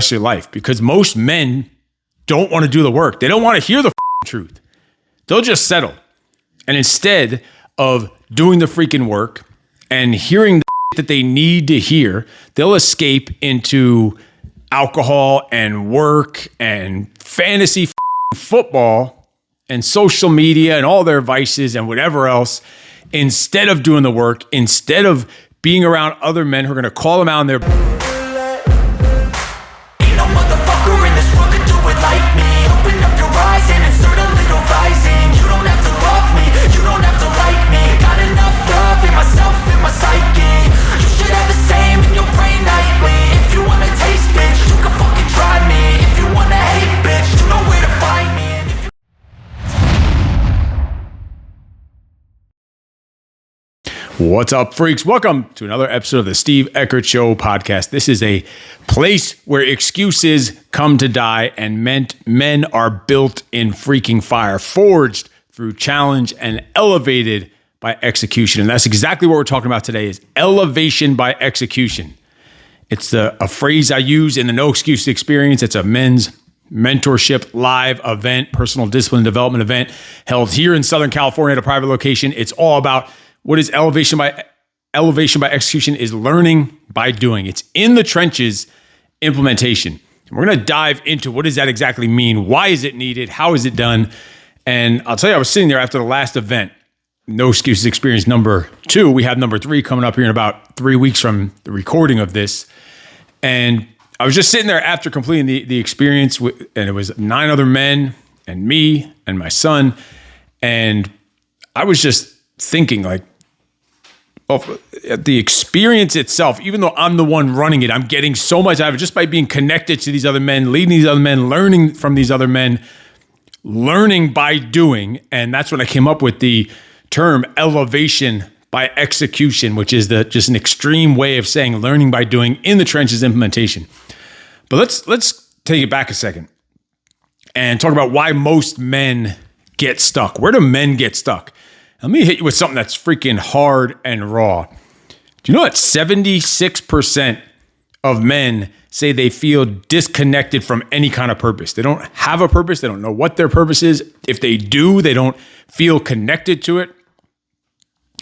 rest of your life because most men don't want to do the work. They don't want to hear the truth. They'll just settle. And instead of doing the freaking work and hearing the that they need to hear, they'll escape into alcohol and work and fantasy football and social media and all their vices and whatever else, instead of doing the work, instead of being around other men who are going to call them out on their What's up, freaks? Welcome to another episode of the Steve Eckert Show podcast. This is a place where excuses come to die and men are built in freaking fire, forged through challenge and elevated by execution. And that's exactly what we're talking about today is elevation by execution. It's a phrase I use in the No Excuse Experience. It's a men's mentorship live event, personal discipline development event held here in Southern California at a private location. It's all about what is elevation by execution is learning by doing. It's in the trenches implementation. We're going to dive into what does that exactly mean? Why is it needed? How is it done? And I'll tell you, I was sitting there after the last event, No Excuses Experience number 2. We have number 3 coming up here in about 3 weeks from the recording of this. And I was just sitting there after completing the experience, and it was 9 other men and me and my son. And I was just thinking like, of the experience itself, even though I'm the one running it, I'm getting so much out of it just by being connected to these other men, leading these other men, learning from these other men, learning by doing. And that's when I came up with the term elevation by execution, which is just an extreme way of saying learning by doing in the trenches implementation. But let's take it back a second and talk about why most men get stuck. Where do men get stuck? Let me hit you with something that's freaking hard and raw. Do you know that 76% of men say they feel disconnected from any kind of purpose? They don't have a purpose. They don't know what their purpose is. If they do, they don't feel connected to it.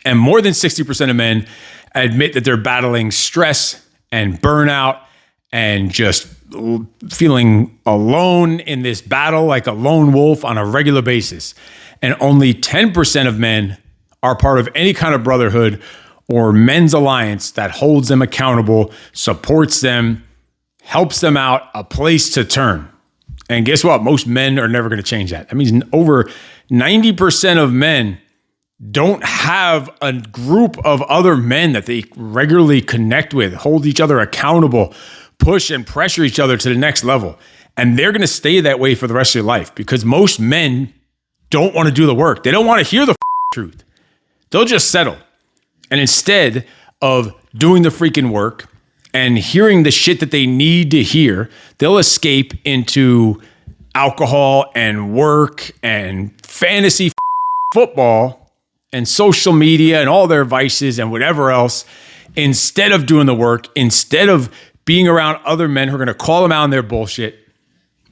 And more than 60% of men admit that they're battling stress and burnout and just feeling alone in this battle like a lone wolf on a regular basis. And only 10% of men are part of any kind of brotherhood or men's alliance that holds them accountable, supports them, helps them out, a place to turn. And guess what? Most men are never going to change that. That means over 90% of men don't have a group of other men that they regularly connect with, hold each other accountable, push and pressure each other to the next level. And they're going to stay that way for the rest of your life because most men don't want to do the work. They don't want to hear the truth. They'll just settle. And instead of doing the freaking work and hearing the shit that they need to hear, they'll escape into alcohol and work and fantasy football and social media and all their vices and whatever else, instead of doing the work, instead of being around other men who are going to call them out on their bullshit.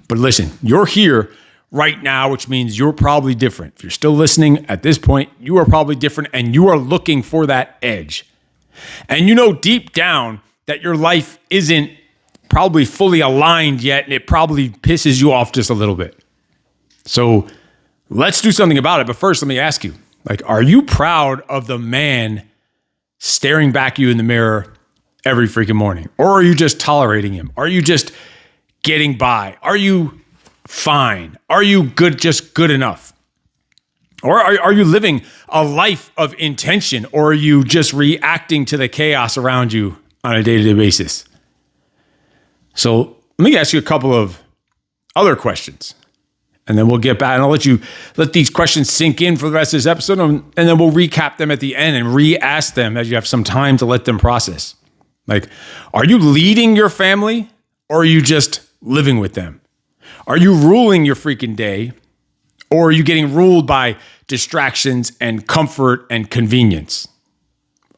But listen, you're here right now, which means you're probably different. If you're still listening at this point, you are probably different and you are looking for that edge. And you know deep down that your life isn't probably fully aligned yet and it probably pisses you off just a little bit. So let's do something about it. But first, let me ask you, are you proud of the man staring back at you in the mirror every freaking morning? Or are you just tolerating him? Are you just getting by? Are you fine? Are you good, just good enough? Or are you living a life of intention? Or are you just reacting to the chaos around you on a day-to-day basis? So let me ask you a couple of other questions. And then we'll get back and I'll let these questions sink in for the rest of this episode. And then we'll recap them at the end and re-ask them as you have some time to let them process. Are you leading your family or are you just living with them? Are you ruling your freaking day or are you getting ruled by distractions and comfort and convenience?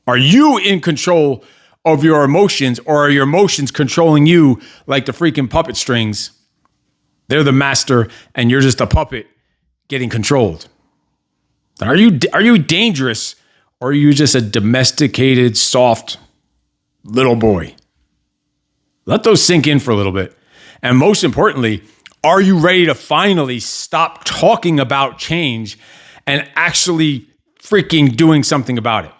Are you in control of your emotions, or are your emotions controlling you like the freaking puppet strings? They're the master and you're just a puppet getting controlled. Are you dangerous, or are you just a domesticated, soft little boy? Let those sink in for a little bit. And most importantly, are you ready to finally stop talking about change and actually freaking doing something about it?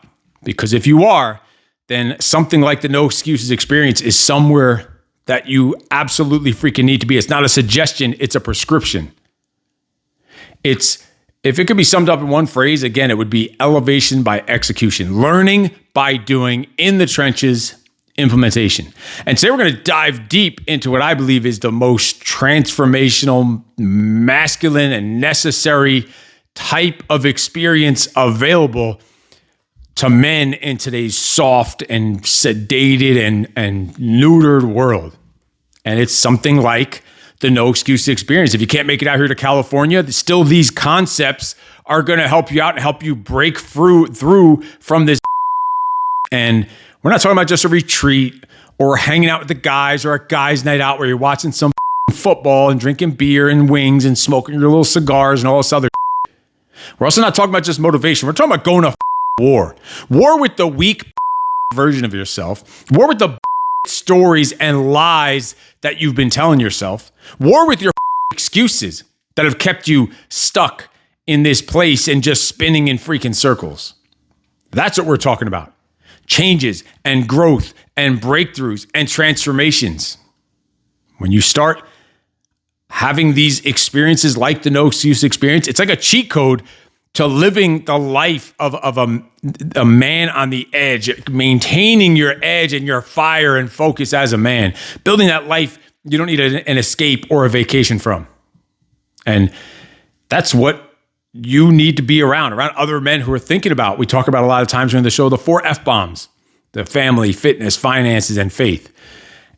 Because if you are, then something like the no excuses experience is somewhere that you absolutely freaking need to be. It's not a suggestion, it's a prescription. If it could be summed up in one phrase, again, it would be elevation by execution, learning by doing, in the trenches, implementation. And today we're going to dive deep into what I believe is the most transformational, masculine, and necessary type of experience available to men in today's soft and sedated and neutered world. And it's something like the no excuse experience. If you can't make it out here to California, still these concepts are going to help you out and help you break through from this. And we're not talking about just a retreat or hanging out with the guys or a guys' night out where you're watching some football and drinking beer and wings and smoking your little cigars and all this other. We're also not talking about just motivation. We're talking about going to war. War with the weak version of yourself. War with the stories and lies that you've been telling yourself. War with your excuses that have kept you stuck in this place and just spinning in freaking circles. That's what we're talking about. Changes and growth and breakthroughs and transformations. When you start having these experiences like the no excuse experience, it's like a cheat code to living the life of a man on the edge, maintaining your edge and your fire and focus as a man, building that life you don't need an escape or a vacation from. And that's what you need to be around other men who are thinking about. We talk about a lot of times during the show, the 4 F-bombs, the family, fitness, finances, and faith.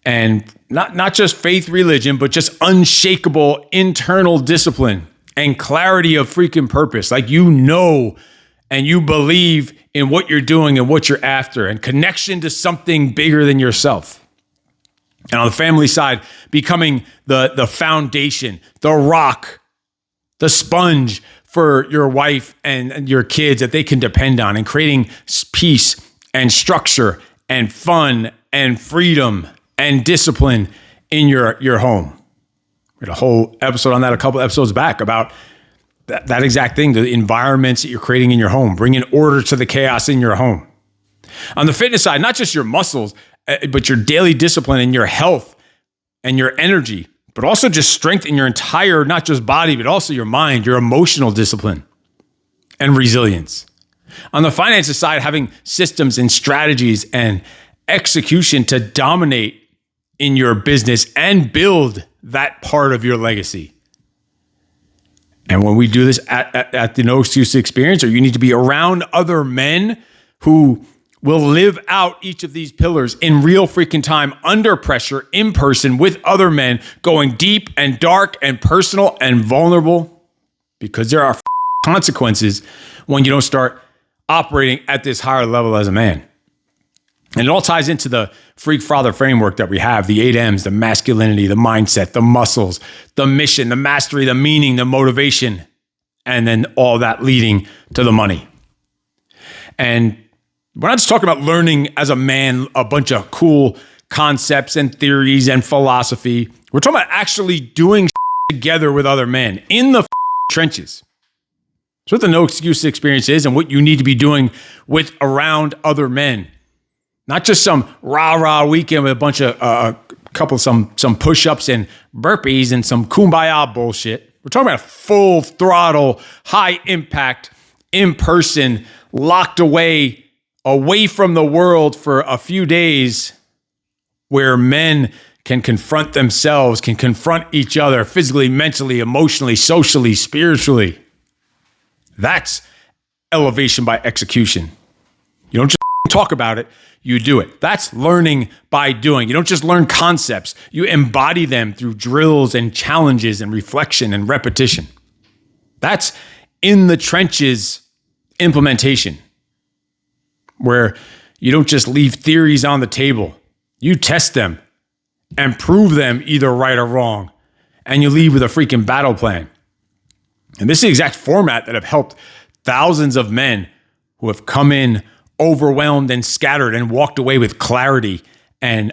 And not just faith, religion, but just unshakable internal discipline and clarity of freaking purpose. Like, you know, and you believe in what you're doing and what you're after, and connection to something bigger than yourself. And on the family side, becoming the foundation, the rock, the sponge for your wife and your kids that they can depend on, and creating peace and structure and fun and freedom and discipline in your home. We had a whole episode on that a couple episodes back about that exact thing, the environments that you're creating in your home, bringing order to the chaos in your home. On the fitness side, not just your muscles, but your daily discipline and your health and your energy, but also just strength in your entire, not just body, but also your mind, your emotional discipline and resilience. On the finances side, having systems and strategies and execution to dominate in your business and build that part of your legacy. And when we do this at the no excuse experience, or you need to be around other men who will live out each of these pillars in real freaking time, under pressure, in person, with other men, going deep and dark and personal and vulnerable, because there are consequences when you don't start operating at this higher level as a man. And it all ties into the Freak Father framework that we have, the 8 M's, the masculinity, the mindset, the muscles, the mission, the mastery, the meaning, the motivation, and then all that leading to the money. And we're not just talking about learning as a man a bunch of cool concepts and theories and philosophy. We're talking about actually doing together with other men in the trenches. That's what the no excuse experience is, and what you need to be doing with around other men. Not just some rah-rah weekend with a bunch of some push-ups and burpees and some kumbaya bullshit. We're talking about full throttle, high impact, in person, locked away from the world for a few days, where men can confront themselves, can confront each other physically, mentally, emotionally, socially, spiritually. That's elevation by execution. You don't just talk about it, you do it. That's learning by doing. You don't just learn concepts, you embody them through drills and challenges and reflection and repetition. That's in the trenches implementation, where You don't just leave theories on the table. You test them and prove them either right or wrong. And you leave with a freaking battle plan. And this is the exact format that have helped thousands of men who have come in overwhelmed and scattered and walked away with clarity and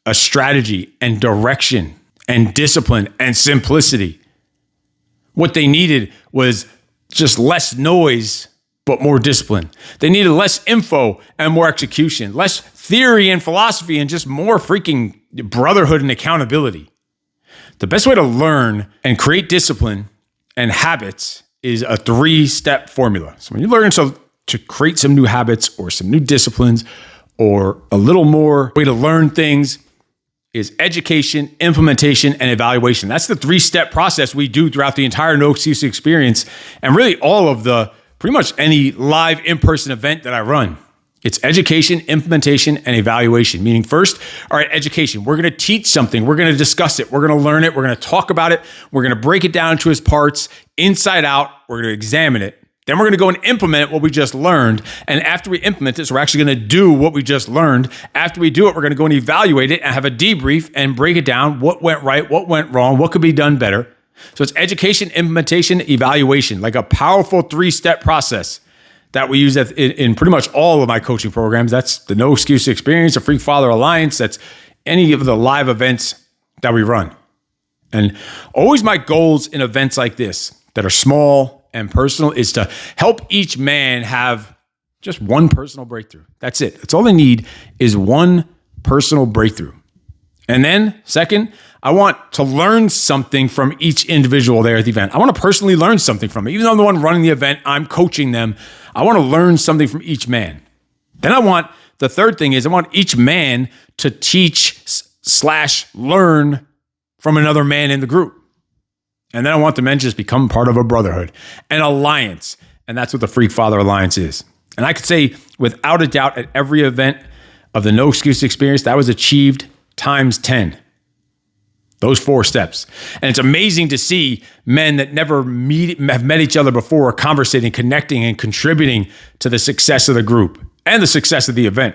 a strategy and direction and discipline and simplicity. What they needed was just less noise, but more discipline. They needed less info and more execution, less theory and philosophy and just more freaking brotherhood and accountability. The best way to learn and create discipline and habits is a 3-step formula. So when you learn to create some new habits or some new disciplines or a little more way to learn things is education, implementation, and evaluation. That's the 3-step process we do throughout the entire No Excuse experience and really all of pretty much any live in-person event that I run. It's education, implementation, and evaluation. Meaning first, all right, education. We're going to teach something. We're going to discuss it. We're going to learn it. We're going to talk about it. We're going to break it down to its parts, inside out. We're going to examine it. Then we're going to go and implement what we just learned. And after we implement it, so we're actually going to do what we just learned. After we do it, we're going to go and evaluate it and have a debrief and break it down. What went right? What went wrong? What could be done better? So it's education, implementation, evaluation, like a powerful 3-step process that we use in pretty much all of my coaching programs. That's the No Excuse Experience, the Freak Father Alliance. That's any of the live events that we run. And always my goals in events like this that are small and personal is to help each man have just one personal breakthrough. That's it. That's all they need is one personal breakthrough. And then second, I want to learn something from each individual there at the event. I want to personally learn something from it. Even though I'm the one running the event, I'm coaching them. I want to learn something from each man. Then the third thing is I want each man to teach/learn from another man in the group. And then I want the men to just become part of a brotherhood, an alliance. And that's what the Freak Father Alliance is. And I could say without a doubt at every event of the No Excuse experience, that was achieved times 10. Those 4 steps. And it's amazing to see men that never have met each other before, conversating, connecting, and contributing to the success of the group and the success of the event.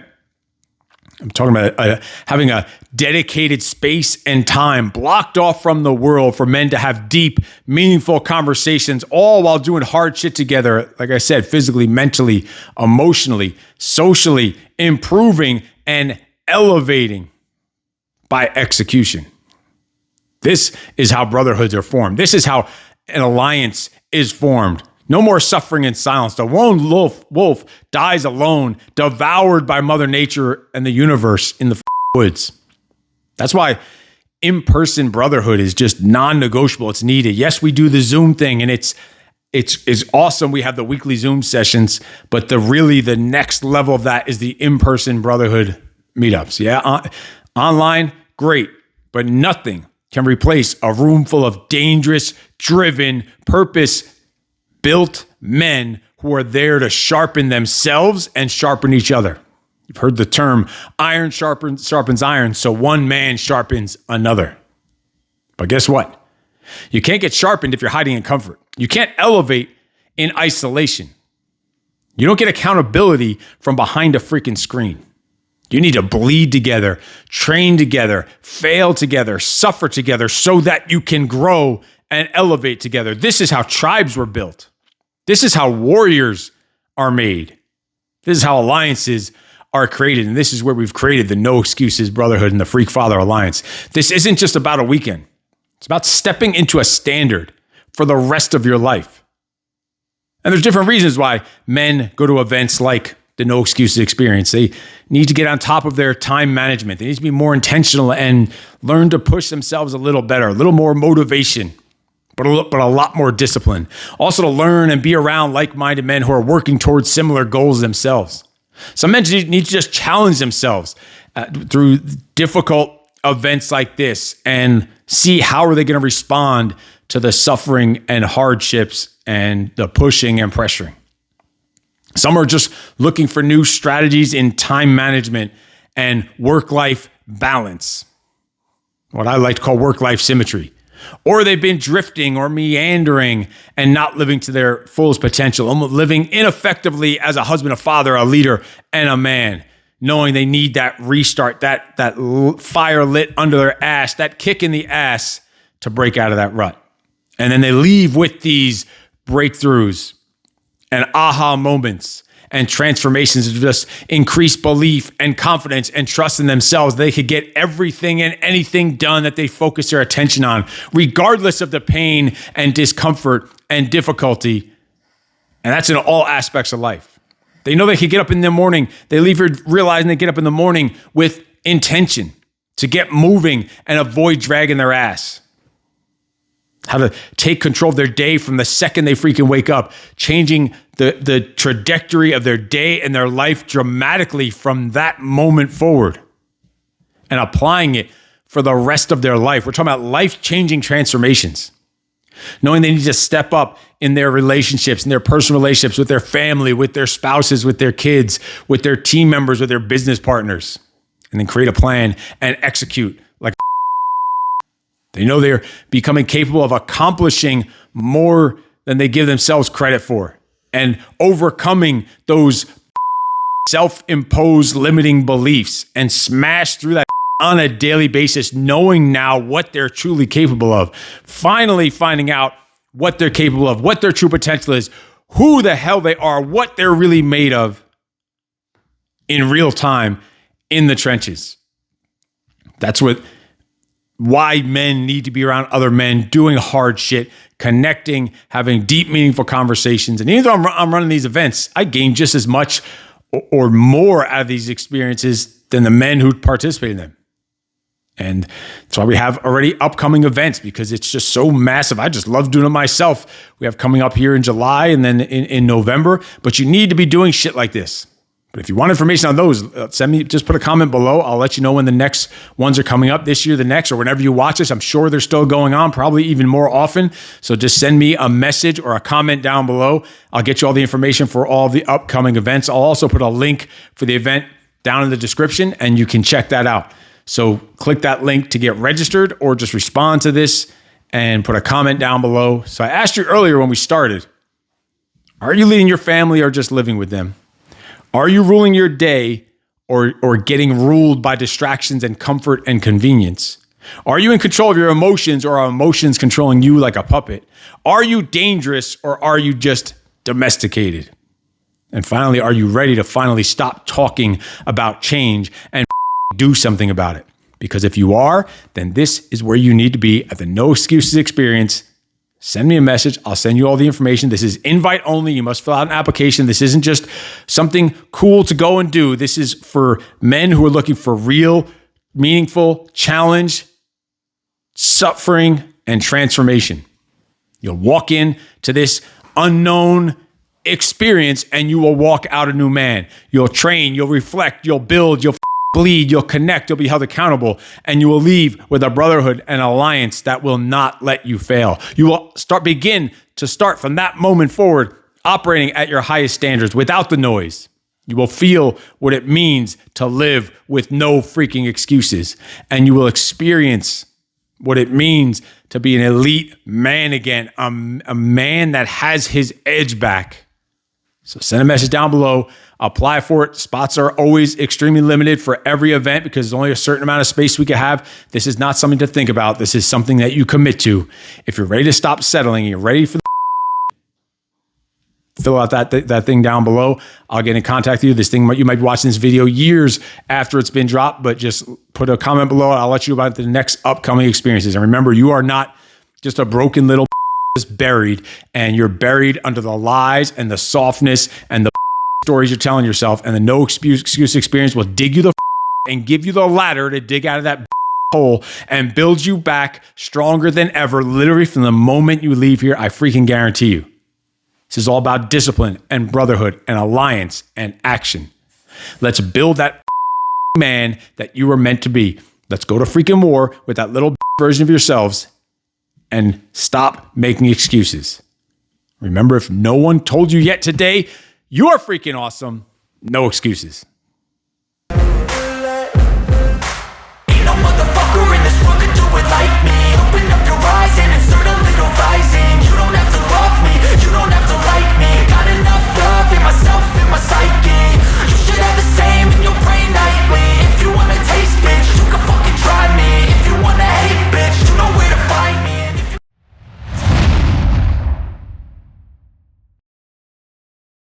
I'm talking about having a dedicated space and time blocked off from the world for men to have deep, meaningful conversations, all while doing hard shit together. Like I said, physically, mentally, emotionally, socially, improving and elevating by execution. This is how brotherhoods are formed. This is how an alliance is formed. No more suffering in silence. The lone wolf dies alone, devoured by Mother Nature and the universe in the woods. That's why in-person brotherhood is just non-negotiable. It's needed. Yes, we do the Zoom thing, and it's awesome. We have the weekly Zoom sessions, but the next level of that is the in-person brotherhood meetups. Yeah, online, great, but nothing can replace a room full of dangerous, driven, purpose-built men who are there to sharpen themselves and sharpen each other. You've heard the term iron sharpens iron, so one man sharpens another. But guess what? You can't get sharpened if you're hiding in comfort. You can't elevate in isolation. You don't get accountability from behind a freaking screen. You need to bleed together, train together, fail together, suffer together so that you can grow and elevate together. This is how tribes were built. This is how warriors are made. This is how alliances are created. And this is where we've created the No Excuses Brotherhood and the Freak Father Alliance. This isn't just about a weekend. It's about stepping into a standard for the rest of your life. And there's different reasons why men go to events like the No Excuses experience. They need to get on top of their time management. They need to be more intentional and learn to push themselves a little better, a little more motivation, but a lot more discipline. Also to learn and be around like-minded men who are working towards similar goals themselves. Some men need to just challenge themselves through difficult events like this and see how are they going to respond to the suffering and hardships and the pushing and pressuring. Some are just looking for new strategies in time management and work-life balance, what I like to call work-life symmetry. Or they've been drifting or meandering and not living to their fullest potential, living ineffectively as a husband, a father, a leader, and a man. knowing they need that restart, that fire lit under their ass, that kick in the ass to break out of that rut. And then they leave with these breakthroughs and aha moments and transformations of just increased belief and confidence and trust in themselves. They could get everything and anything done that they focus their attention on, regardless of the pain and discomfort and difficulty. And that's in all aspects of life. They know they could get up in the morning. They leave here realizing they get up in the morning with intention to get moving and avoid dragging their ass. How to take control of their day from the second they freaking wake up, changing the trajectory of their day and their life dramatically from that moment forward and applying it for the rest of their life. We're talking about life-changing transformations. Knowing they need to step up in their relationships, in their personal relationships with their family, with their spouses, with their kids, with their team members, with their business partners, and then create a plan and execute like they know they're becoming capable of accomplishing more than they give themselves credit for and overcoming those self-imposed limiting beliefs and smash through that on a daily basis, knowing now what they're truly capable of, finally finding out what they're capable of, what their true potential is, who the hell they are, what they're really made of in real time in the trenches. That's why men need to be around other men, doing hard shit, connecting, having deep, meaningful conversations. And even though I'm running these events, I gain just as much or more out of these experiences than the men who participate in them. And that's why we have already upcoming events, because it's just so massive. I just love doing it myself. We have coming up here in July and then in November, but you need to be doing shit like this. But if you want information on those, just put a comment below. I'll let you know when the next ones are coming up this year, the next, or whenever you watch this. I'm sure they're still going on, probably even more often. So just send me a message or a comment down below. I'll get you all the information for all the upcoming events. I'll also put a link for the event down in the description, and you can check that out. So click that link to get registered, or just respond to this and put a comment down below. So I asked you earlier when we started, are you leading your family or just living with them? Are you ruling your day or getting ruled by distractions and comfort and convenience? Are you in control of your emotions, or are emotions controlling you like a puppet? Are you dangerous, or are you just domesticated? And finally, are you ready to finally stop talking about change and do something about it? Because if you are, then this is where you need to be at the No Excuses Experience. Send me a message. I'll send you all the information. This is invite only. You must fill out an application. This isn't just something cool to go and do. This is for men who are looking for real, meaningful challenge, suffering, and transformation. You'll walk in to this unknown experience and you will walk out a new man. You'll train, you'll reflect, you'll build, you'll bleed, you'll connect, you'll be held accountable, and you will leave with a brotherhood and alliance that will not let you fail. You will begin to start from that moment forward, operating at your highest standards without the noise. You will feel what it means to live with no freaking excuses, and you will experience what it means to be an elite man again, a man that has his edge back. So send a message down below. Apply for it. Spots are always extremely limited for every event because there's only a certain amount of space we can have. This is not something to think about. This is something that you commit to. If you're ready to stop settling, you're ready for fill out that thing down below. I'll get in contact with you. This thing, you might be watching this video years after it's been dropped, but just put a comment below. I'll let you know about the next upcoming experiences. And remember, you are not just a broken little buried, and you're buried under the lies and the softness and the stories you're telling yourself, and the no excuse experience will dig you the and give you the ladder to dig out of that hole and build you back stronger than ever, literally from the moment you leave here. I freaking guarantee you. This is all about discipline and brotherhood and alliance and action. Let's build that man that you were meant to be. Let's go to freaking war with that little version of yourselves and stop making excuses. Remember, if no one told you yet today, you're freaking awesome. No excuses.